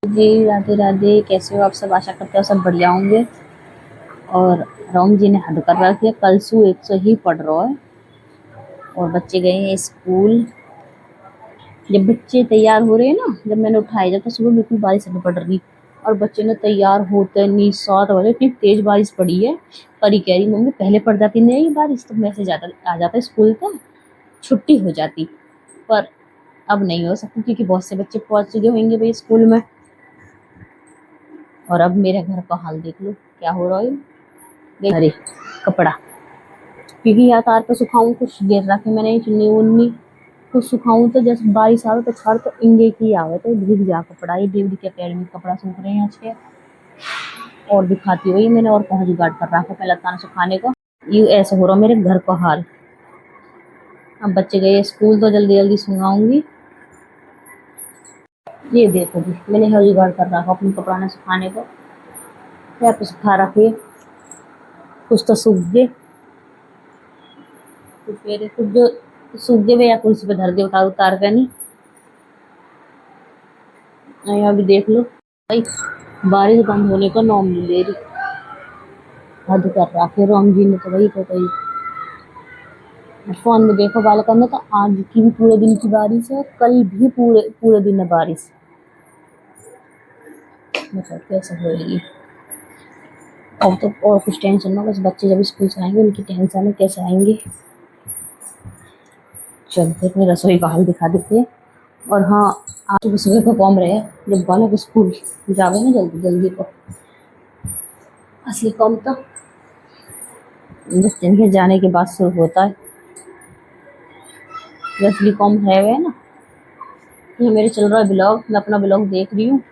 जी, राधे राधे। कैसे हो आप सब? आशा करते हो सब बढ़िया होंगे। और राम जी ने हद कर रखी है, कल सु 100 ही पढ़ रहा है और बच्चे गए हैं स्कूल। जब बच्चे तैयार हो रहे हैं ना, जब मैंने उठाया, जब तो सुबह बिल्कुल बारिश नहीं पड़ रही और बच्चे ने तैयार होते नहीं 7 बजे इतनी तेज बारिश पड़ी है। परी कह रही मम्मी पहले पड़ जाती नहीं बारिश तो मैसेज आ जाता स्कूल तक, छुट्टी हो जाती। पर अब नहीं हो सकती क्योंकि बहुत से बच्चे पहुंच चुके होंगे भाई स्कूल में। और अब मेरे घर का हाल देख लो क्या हो रहा है। अरे कपड़ा, क्योंकि या तार पे सुखाऊं, कुछ गिर रखे मैंने चुन्नी उन्नी, कुछ सुखाऊं तो जैसे बारिश आवे तो छड़ तो इंगे की आवे तो भीग जा कपड़ा। ये डेवरी के पैर में कपड़ा सूख रहे हैं आज के। और दिखाती हुई मैंने और कहाँ जुगाड़ कर रखा पहले ताना सुखाने को। ये ऐसा हो रहा मेरे घर का हाल। अब बच्चे गए स्कूल तो जल्दी जल्दी सुखाऊंगी। ये देखो जी, मैंने यहाँ जुगाड़ कर रखा अपने कपड़ा ने सुखाने को। पैर पे सुखा रखे, कुछ तो सूख गए, कुछ जो सूख गए या कुर्सी पे धर दे उतार उतार कर नहीं। यहाँ भी देख लो भाई, बारिश बंद होने का नाम नहीं ले रही। हद कर रखे राम जी ने तो भाई को कही। फोन में देखो बालका में तो आज की भी पूरे दिन की बारिश है, कल भी पूरे पूरे दिन है बारिश। मतलब कैसे होगी। अब तो और कुछ टेंशन ना, बस बच्चे जब स्कूल से आएंगे उनकी टेंशन है कैसे आएंगे। चलते अपनी रसोई का हाल दिखा देते हैं। और हाँ, आज सुबह सुबह को कॉम रहे जब बालक स्कूल जावे ना जल्दी जल्दी को असली कॉम तो बच्चे के जाने के बाद शुरू होता है। जो असली कॉम है वह ना, ये मेरे चल रहा है ब्लॉग, मैं अपना ब्लॉग देख रही हूँ।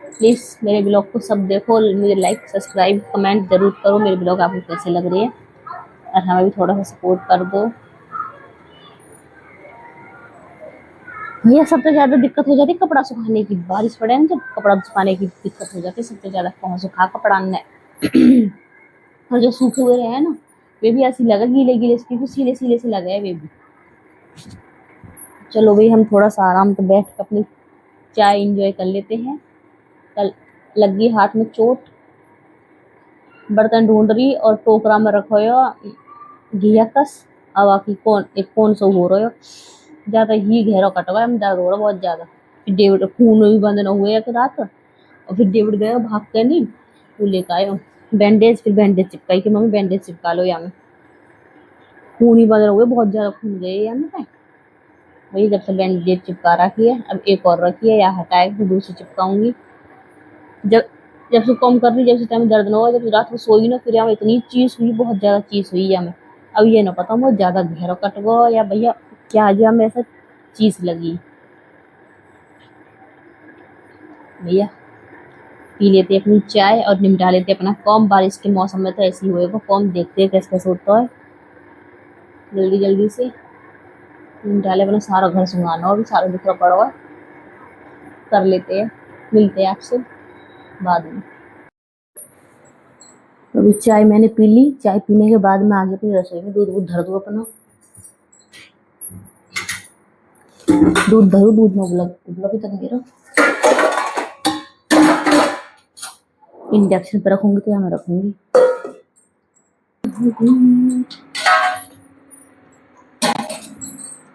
प्लीज़ मेरे ब्लॉग को सब देखो, मुझे लाइक सब्सक्राइब कमेंट जरूर करो। मेरे ब्लॉग आपको कैसे लग रही है और हमें भी थोड़ा सा सपोर्ट कर दो भैया। सबसे ज़्यादा दिक्कत हो जाती है कपड़ा सुखाने की, बारिश पड़े ना जब कपड़ा सुखाने की दिक्कत हो जाती है सबसे ज़्यादा। कहाँ सुखा कपड़ा ने और जो सूखे हुए हैं ना वे भी ऐसी लगा गीले गीले, क्योंकि सीले सीले से लगे हैं वे भी। चलो भाई हम थोड़ा सा आराम तो बैठ कर अपनी चाय इंजॉय कर लेते हैं। कल लगी हाथ में चोट, बर्तन ढूंढ रही और टोकरा में रखो घिया कस। अब आखिर कौन सा हो रहा है ज्यादा ही गहरा कट गया, दर्द हो रहा बहुत ज्यादा। फिर डेविड खून भी बंद न हुए एक रात और फिर डेविड गया भाग के नहीं, वो लेकर आयो बैंडेज। फिर बैंडेज चिपकाई कि मम्मी बैंडेज चिपका लो यहाँ में, खून ही बंद हुए बहुत ज्यादा खून गए यहाँ में। वही जब से बैंडेज चिपका रखी है, अब एक और रखी है या हटाए फिर दूसरी चिपकाऊंगी। जब जब से कम कर रही, जब से टाइम दर्द ना हो, जब रात को सोई ना फिर यहाँ इतनी चीज हुई, बहुत ज्यादा चीज हुई यहाँ में। अब ये ना पता बहुत ज्यादा गहरा कट गो या भैया क्या जी हमें ऐसा चीज लगी। भैया पी लेते अपनी चाय और निपटा लेते अपना कॉम। बारिश के मौसम में तो ऐसे ही होएगा कॉम, देखते हैं कैसे कैसे होता है। जल्दी जल्दी से निपटा ले अपना, सारा घर सुंगाना और भी सारा बिखरा पड़ा हुआ कर लेते हैं। मिलते हैं आपसे बाद में। अभी चाय मैंने पी ली, चाय पीने के बाद मैं आगे अपनी रसोई में दूध धर दूँ अपना। दूध धरू, दूध में उबला भी तक मेरा। इंडक्शन पर रखूंगी तो यहाँ मैं रखूंगी।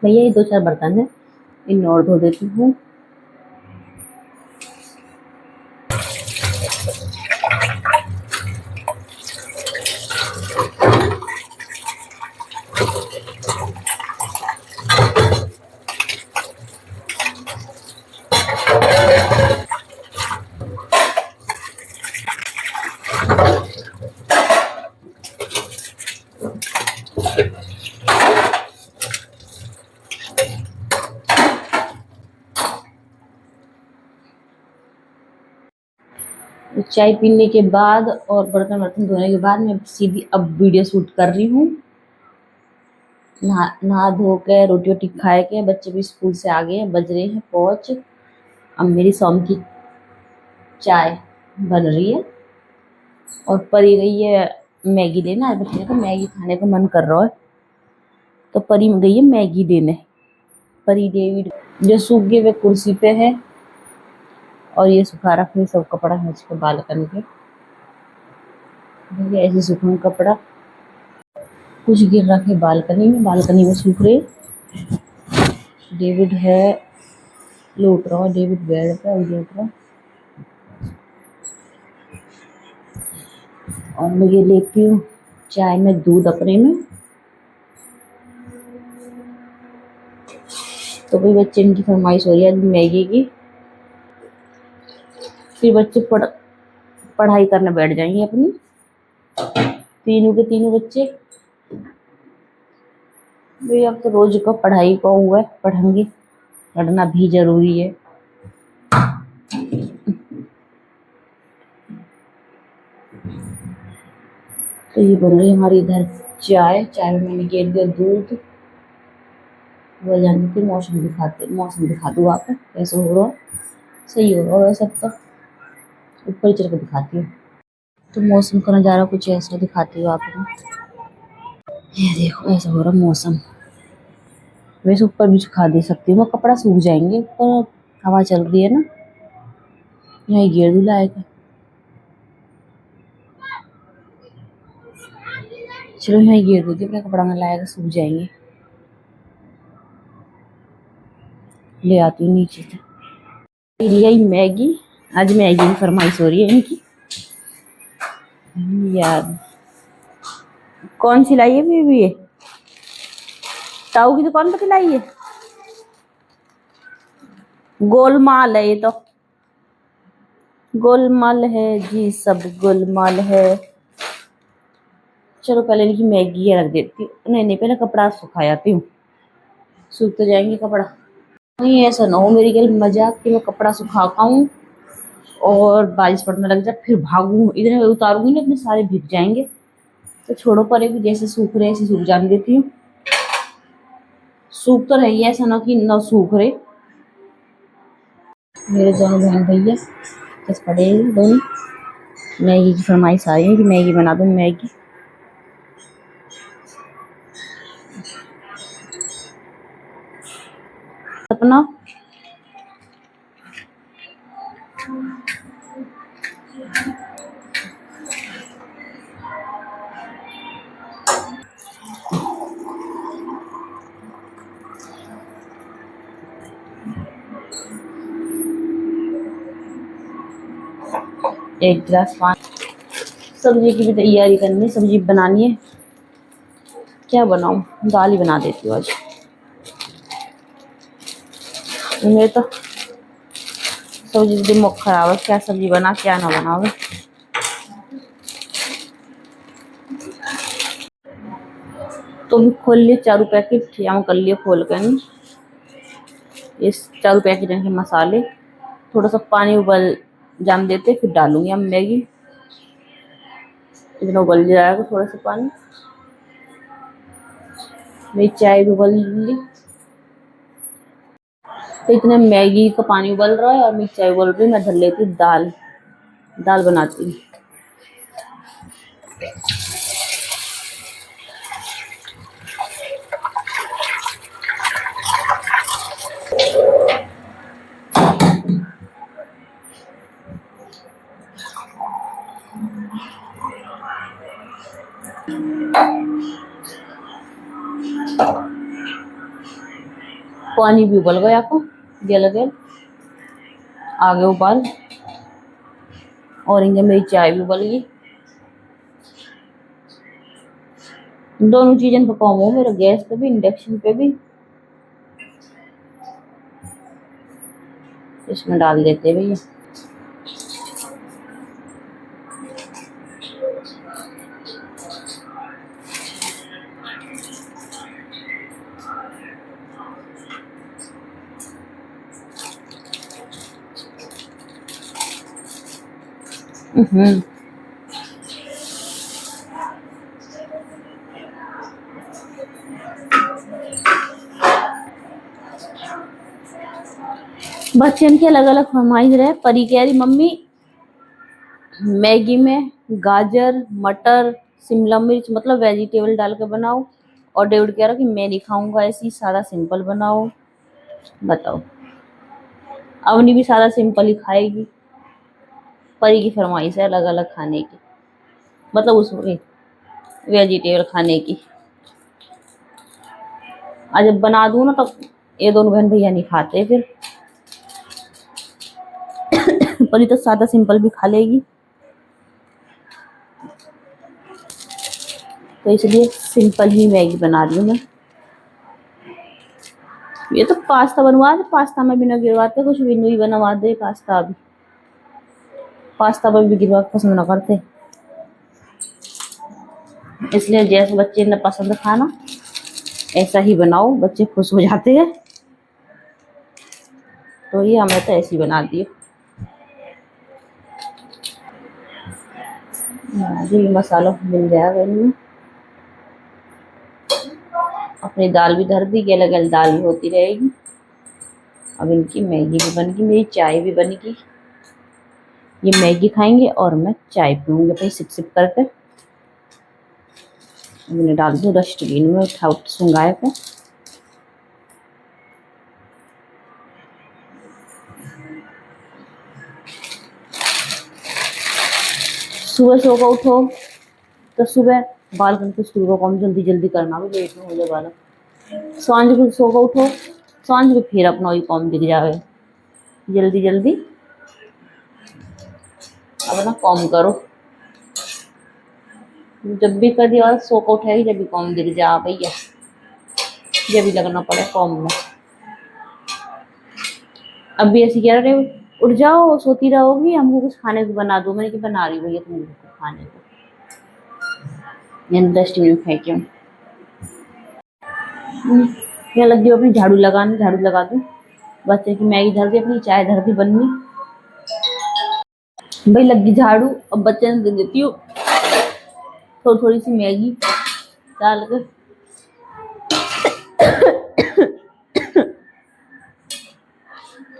भैया ये 2-4 बर्तन है, इन्हें और धो देती हूँ। चाय पीने के बाद और बर्तन वर्तन धोने के बाद मैं सीधी अब वीडियो शूट कर रही हूँ। नहा धो के रोटी वोटी खाए के बच्चे भी स्कूल से आ गए, बज रहे हैं 5। अब मेरी शाम की चाय बन रही है और परी गई है मैगी लेना। बच्चे को मैगी खाने का मन कर रहा है तो परी गई है मैगी देने। परी डेविड जो सूख गए वे कुर्सी पे है और ये सुखा रखे सब कपड़ा खींच के बालकनी के। देखिए ऐसे सूखा कपड़ा कुछ गिर रखे बालकनी में सूख रहे। डेविड है लौट रहा है, डेविड बेड पे और लौट रहा। और मैं ये लेती हूँ चाय में दूध अपने में। तो भाई बच्चे इनकी फरमाइश हो रही है मैगी की। फिर बच्चे पढ़ाई करने बैठ जाएंगे अपनी, तीनों के तीनों बच्चे। भाई अब तो रोज का पढ़ाई का हुआ है, पढ़ेंगे, पढ़ना भी जरूरी है। तो ये बन रही हमारी इधर चाय में मैंने गेर दिया दूध। वो जाने की मौसम दिखा दूँ आपको कैसे हो रहा है। सही हो रहा है सब। तो ऊपर चढ़ के दिखाती हूँ। तो मौसम का नज़ारा कुछ ऐसा दिखाती हूँ आपको। ये देखो ऐसा हो रहा मौसम। वैसे ऊपर भी सुखा दे सकती हूँ मैं, कपड़ा सूख जाएंगे ऊपर, हवा चल रही है ना। यहाँ गिर भी लाएगा। चलो यहाँ गिर देती हूँ, अपना कपड़ा में लाएगा, सूख जाएंगे। ले आती हूँ नीचे से। लिया मैगी, आज मैगी की फरमाइश हो रही है इनकी। यार कौन सी लाई है बीबी? ये ताऊ की दुकान पर खिलाई है। गोलमाल है ये तो, गोलमाल है जी, सब गोलमाल है। चलो पहले इनकी मैगी रख देती हूँ। नहीं पहले कपड़ा सुखा जाती हूँ, सूख तो जाएंगे कपड़ा। नहीं ऐसा ना हो मेरी गल मजाक कि मैं कपड़ा सुखा पाऊँ और बारिश पड़ने लग जाए, फिर भागूं इधर उतारूंगी ना, इतने सारे भीग जाएंगे। तो छोड़ो परे भी, जैसे सूख रहे ऐसे सूख जाने देती हूँ। सूख तो रही है, ऐसा ना कि ना सूख रहे। मेरे दोनों बहन भैया बस पड़े दोनों, मैगी की फरमाइश आ रही है कि मैगी बना दो मैगी। अपना एक गिलास पानी। सब्जी की भी तैयारी करनी है, सब्जी बनानी है। क्या बनाऊं? दाल ही बना देती हूँ आज। मेरे तो सब्जी दिमाग खराब है, क्या सब्जी बना क्या ना बनावे। तो भी खोल लिए चारों पैकेट, या कर लिए खोल कर नहीं। इस चारों पैकेट के मसाले, थोड़ा सा पानी उबल जान देते, फिर डालूंगी हम मैगी। इतना उबल जाएगा थोड़ा सा पानी, मेरी चाय भी उबल ली। तो इतने मैगी का पानी उबल रहा है और मेरी चाय उबल रही है। मैं धर लेती दाल बनाती हूँ। पानी भी उबल गया को गल आगे उबाल, और इनके मेरी चाय भी उबल गई। दोनों चीजें पकाऊँ मेरे, गैस पे भी इंडक्शन पे भी। इसमें डाल देते भैया। बच्चे इनके अलग अलग फरमाइश रहे। परी कह रही मम्मी मैगी में गाजर मटर शिमला मिर्च मतलब वेजिटेबल डाल के बनाओ, और डेविड कह रहा कि मैं नहीं खाऊंगा ऐसी, सादा सिंपल बनाओ। बताओ अवनी भी सादा सिंपल ही खाएगी। परी की फरमाइश है अलग अलग खाने की, मतलब उसमें वेजिटेबल खाने की। आज जब बना दूं ना तो ये दोनों बहन भैया नहीं खाते फिर। परी तो सादा सिंपल भी खा लेगी, तो इसलिए सिंपल ही मैगी बना रही हूँ मैं। ये तो पास्ता बनवा दे, पास्ता में भी ना गिरवाते, कुछ भी नहीं बनवा दे पास्ता। अभी पास्ता पर भी गिरवा पसंद ना करते, इसलिए जैसे बच्चे ने पसंद खाना ऐसा ही बनाओ, बच्चे खुश हो जाते हैं। तो ये हमें तो ऐसी बना दी। जी मसाला मिल जाएगा इनमें। अपनी दाल भी धर दी, गल गल दाल भी होती रहेगी। अब इनकी मैगी भी बन गई, मेरी चाय भी बन गई। ये मैगी खाएंगे और मैं चाय पीऊंगी अपनी सिप सिप करके। मैंने डाल दूँ डस्टबिन में, उठा सुंगाए पे। सुबह सो कर उठो तो सुबह बाल करके स्कूल का काम जल्दी जल्दी करना, भी लेट में हो जाए बालक। सांझ को सो कर उठो, सांझ को फिर अपना वही काम दिख जाए, जल्दी जल्दी अपना काम करो। जब भी कभी और सो कर उठेगी जब भी काम दिख जा भैया, जब भी लगना पड़े काम में। अब भी ऐसी कह रहे उठ जाओ, सोती रहोगी, हमको कुछ खाने को बना दो। मैंने कि बना रही भैया तुम खाने को, डस्टबिन में फेंके। क्या लग गई अपनी झाड़ू लगाने, झाड़ू लगा दूं, बच्चे की मैगी धर दी, अपनी चाय धर दी बननी। भाई लग गई झाड़ू, अब बच्चे ने दे देती हूँ थोड़ी थोड़ी सी मैगी डाल कर।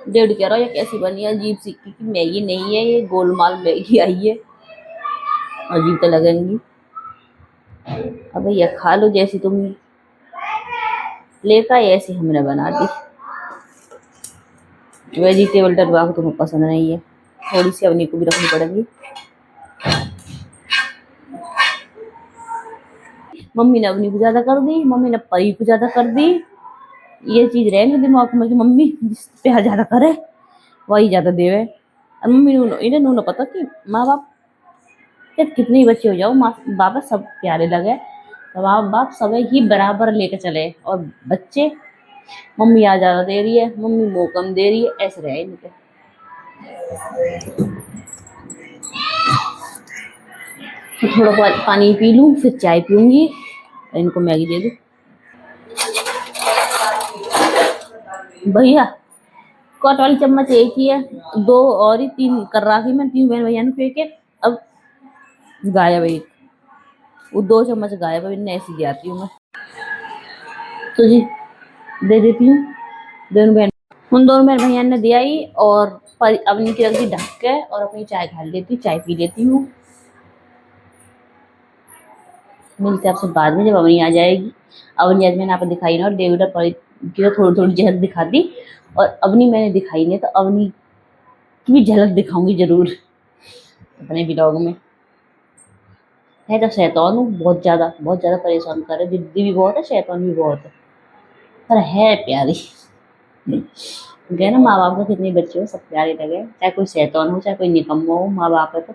डेढ़ कह रहा है ये कैसी बनी है, अजीब सी की मैगी नहीं है, ये गोलमाल मैगी आई है, अजीब तो लगेंगी। अब भैया खा लो, जैसी तुम लेकर ऐसी हमने बना दी। वेजिटेबल डरवा को तुम्हें पसंद नहीं है, थोड़ी सी अवनी को भी रखनी पड़ेगी। मम्मी ने अवनी को ज्यादा कर दी, मम्मी ने परी को ज्यादा कर दी। ये चीज रहेगी दिमाग में कि मम्मी जिस पे ज्यादा करे वही ज्यादा देवे। और मम्मी इन्हें नूना पता कि माँ बाप कितने ही बच्चे हो जाओ, माँ बाप सब प्यारे लगे, तो माँ बाप सब ही बराबर लेके चले। और बच्चे मम्मी आ ज्यादा दे रही है, मम्मी वो कम दे रही है, ऐसे रहे इनके। तो थोड़ा पानी पी लूँ फिर चाय पीऊंगी, इनको मैगी दे दूँ। भैया कट वाली चम्मच एक ही है, दो और ही तीन कर रहा थी मैं, तीन बहन भैया ने फेंके, अब गायब एक, वो 2 चम्मच गायब है, ऐसी दी आती हूँ मैं। तो जी दे देती हूँ दोनों बहन, उन दोनों बहन भैया ने दिया ही, और अपनी की रख दी ढक के, और अपनी चाय खा लेती, चाय पी लेती हूँ। मिलते आपसे बाद में जब अवनी आ जाएगी। अवनी आज मैंने आपको दिखाई ना, और डेविड और की तो थोड़ी थोड़ी झलक दिखा दी, और अवनी मैंने दिखाई नहीं, तो अवनी की भी झलक दिखाऊंगी जरूर अपने ब्लॉग में। है तो शैतान हूँ, बहुत ज्यादा परेशान कर रहे, जिद्दी भी बहुत है, शैतान भी बहुत है, पर है प्यारी। गए ना माँ बाप को कितने बच्चे हो सब प्यारे लगे, चाहे कोई शैतान हो चाहे कोई निकम्मा हो, माँ बाप है तो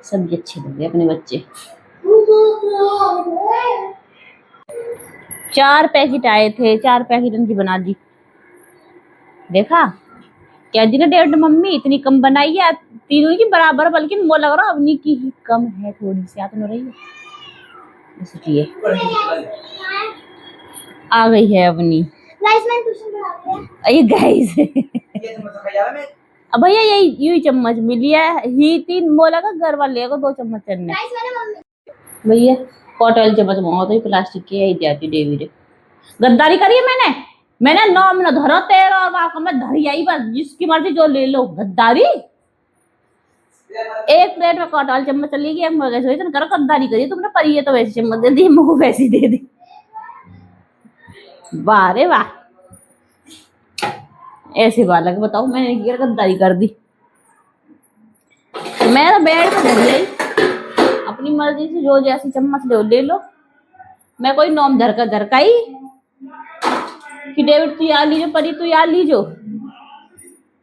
सब भी अच्छे लगे अपने बच्चे। 4 पैकेट आए थे, 4 पैकेट उनकी बना दी। देखा क्या दी ना डेढ़ मम्मी इतनी कम बनाई है, तीनों की बराबर, बल्कि वो लग रहा अवनी की ही कम है, थोड़ी सी याद नहीं रही है, इसलिए आ गई है अवनी। गाइस अब भैया यही यही चम्मच मिली है ही, 3 बोला का घर वाले को 2 चम्मच चलने भैया। कॉटन चम्मच मंगाओ तो प्लास्टिक की यही जाती डेविड, गद्दारी करी है मैंने 9 मिनट धरो तेरा, और वहां मैं धरी आई, बस जिसकी मर्जी जो ले लो, गद्दारी। एक प्लेट में कॉटन चम्मच चली गई, करो गद्दारी करिए तुमने, परी है तो वैसी चम्मच दे दी, मुझे वैसी दे दी। वाह रे वाह, ऐसे बालक बताओ, मैंने ये गद्दारी कर दी। मैं तो बेड पे धरी आई, अपनी मर्जी से जो जैसी चम्मच ले लो। मैं कोई नॉम धरकाई कि डेविड तू यार लीजो, परी तू यार लीजो।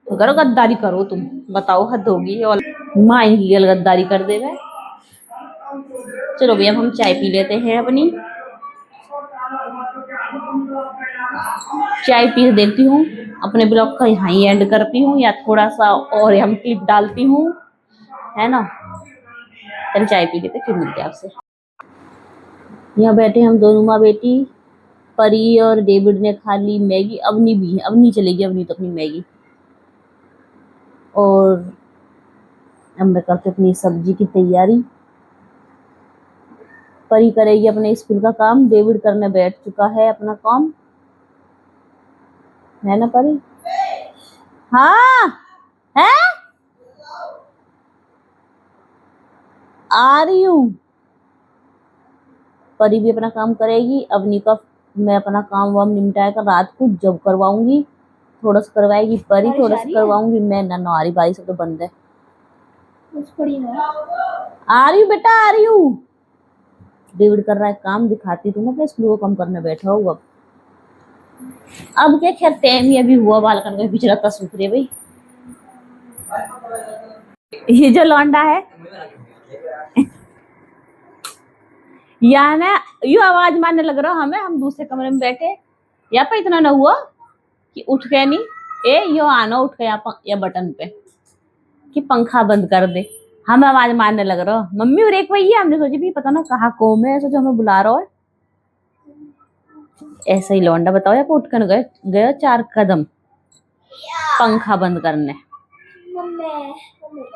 करो गद्दारी करो तुम, बताओ हद होगी। और माँ की गद्दारी कर दे गए। चलो भैया हम चाय पी लेते हैं अपनी। चाय पी देखती हूँ, अपने ब्लॉग का यहाँ ही एंड करती हूँ या थोड़ा सा और हम क्लिप डालती हूँ, है ना। चल चाय पी लेते फिर मिलते हैं आपसे। यहाँ बैठे हम दोनों माँ बेटी, परी और डेविड ने खा ली मैगी। अवनी भी है, अवनी चलेगी, अवनी तो अपनी मैगी। और अब मैं करते अपनी सब्जी की तैयारी। परी करेगी अपने स्कूल का काम, डेविड करने बैठ चुका है अपना काम, है ना परी। हाँ है, आ रही हूँ। परी भी अपना काम करेगी, अवनी का मैं अपना काम वाम निपटाया कर रात को जब करवाऊंगी। थोड़ा सा करवाएगी परी, थोड़ा सा करवाऊंगी मैं। ना आ रही, बारिश तो बंद है। आ रही हूँ बेटा, आ रही हूँ। डेविड कर रहा है काम, दिखाती तुम अपने स्कूल को कम करने बैठा हूँ। अब क्या, खैर टाइम ही अभी हुआ, बालकन का पिछड़ा था सूख रहे भाई। ये जो लौंडा है या ना, यू आवाज मारने लग रहा हमें, हम दूसरे कमरे में बैठे। या पर इतना ना हुआ कि उठ गए नहीं, ए यो आना उठ गया या बटन पे कि पंखा बंद कर दे। हम आवाज मारने लग रहा हो मम्मी और एक भैया। हमने सोची भी पता ना कहाँ कौम है ऐसा जो हमें बुला रहा है। ऐसा ही लौंडा बताओ, या उठ कर गए 4 कदम पंखा बंद करने।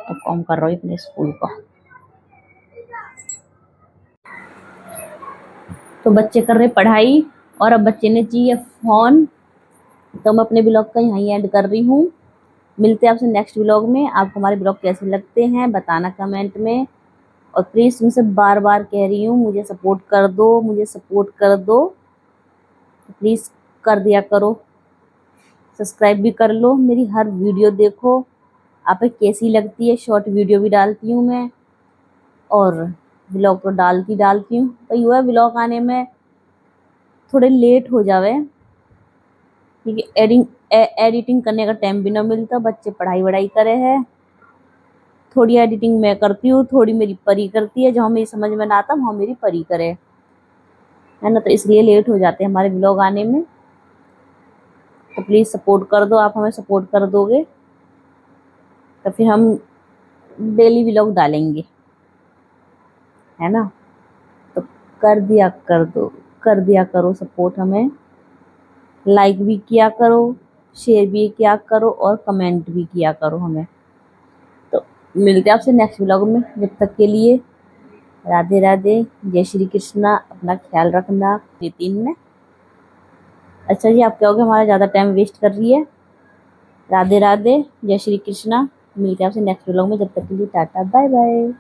अब काम कर रहा हूँ अपने स्कूल का। तो बच्चे कर रहे पढ़ाई और अब बच्चे ने चाहिए फोन। तो मैं अपने ब्लॉग का यहाँ एंड कर रही हूँ। मिलते हैं आपसे नेक्स्ट ब्लॉग में। आपको हमारे ब्लॉग कैसे लगते हैं बताना कमेंट में। और प्लीज तुमसे बार बार कह रही हूँ, मुझे सपोर्ट कर दो, मुझे सपोर्ट कर दो। तो प्लीज कर दिया करो, सब्सक्राइब भी कर लो, मेरी हर वीडियो देखो आप कैसी लगती है। शॉर्ट वीडियो भी डालती हूँ मैं और ब्लॉग तो डालती हूँ। तो ये है ब्लॉग आने में थोड़े लेट हो जावे क्योंकि एडिटिंग करने का टाइम भी ना मिलता, बच्चे पढ़ाई वढ़ाई करे हैं। थोड़ी एडिटिंग मैं करती हूँ, थोड़ी मेरी परी करती है। जहाँ मेरी समझ में ना आता वहाँ मेरी परी करे, है ना। तो इसलिए लेट हो जाते हैं हमारे ब्लॉग आने में। तो प्लीज़ सपोर्ट कर दो, आप हमें सपोर्ट कर दोगे तो फिर हम डेली व्लॉग डालेंगे, है ना। तो कर दिया करो सपोर्ट हमें। लाइक भी किया करो, शेयर भी किया करो और कमेंट भी किया करो हमें। तो मिलते हैं आपसे नेक्स्ट व्लॉग में। जब तक के लिए राधे राधे, जय श्री कृष्णा। अपना ख्याल रखना। नितिन ने अच्छा जी, आप कहोगे हमारा ज़्यादा टाइम वेस्ट कर रही है। राधे राधे, जय श्री कृष्णा। मिलते हैं आपसे नेक्स्ट व्लॉग में। जब तक के लिए टाटा बाय बाय।